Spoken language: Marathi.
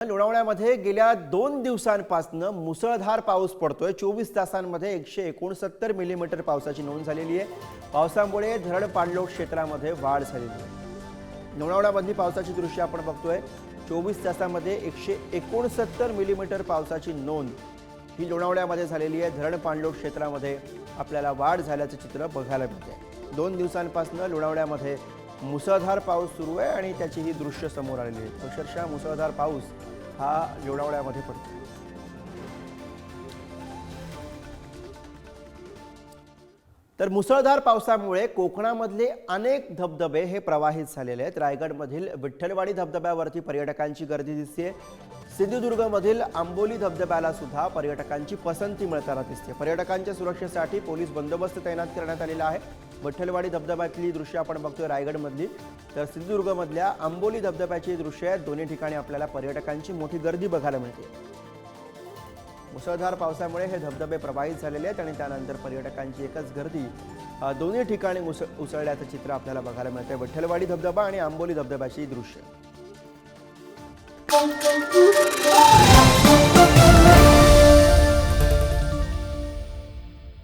लोणावळ्यामध्ये गेल्या 2 दिवसांपासून मुसळधार पाऊस पडतोय। 24 तासांमध्ये 169 मिलीमीटर पावसाची नोंद झालेली आहे। पावसामुळे धरण पाणलोट क्षेत्रामध्ये वाढ झालेली आहे। लोणावळ्यामधली पावसाची दृश्य आपण बघतोय। 24 तासांमध्ये 169 मिलीमीटर पावसाची नोंद ही लोणावळ्यामध्ये झालेली आहे। धरण पाणलोट क्षेत्रामध्ये आपल्याला वाढ झाल्याचं चित्र बघायला मिळतंय। 2 दिवसांपासून लोणावळ्यामध्ये मुसळधार पाऊस सुरू आहे आणि त्याची ही दृश्य समोर आलेली आहेत। अक्षरशः मुसळधार पाऊस हा लोणावळ्यामध्ये पडतो। तर मुसळधार पावसामुळे कोकणामधले अनेक धबधबे हे प्रवाहित झालेले आहेत। रायगडमधील विठ्ठलवाडी धबधब्यावरती पर्यटकांची गर्दी दिसते। सिंधुदुर्गमधील आंबोली धबधब्याला सुद्धा पर्यटकांची पसंती मिळताना दिसते। पर्यटकांच्या सुरक्षेसाठी पोलीस बंदोबस्त तैनात करण्यात आलेला आहे। विठ्ठलवाडी धबधब्यातली दृश्य आपण बघतोय रायगडमधली, तर सिंधुदुर्गमधल्या आंबोली धबधब्याची दृश्य आहेत। दोन्ही ठिकाणी आपल्याला पर्यटकांची मोठी गर्दी बघायला मिळते। मुसळधार पावसामुळे हे धबधबे प्रभावित झालेले आहेत आणि त्यानंतर पर्यटकांची एकच गर्दी दोन्ही ठिकाणी उसळल्याचं चित्र आपल्याला बघायला मिळतंय। विठ्ठलवाडी धबधबा आणि आंबोली धबधब्याची दृश्य।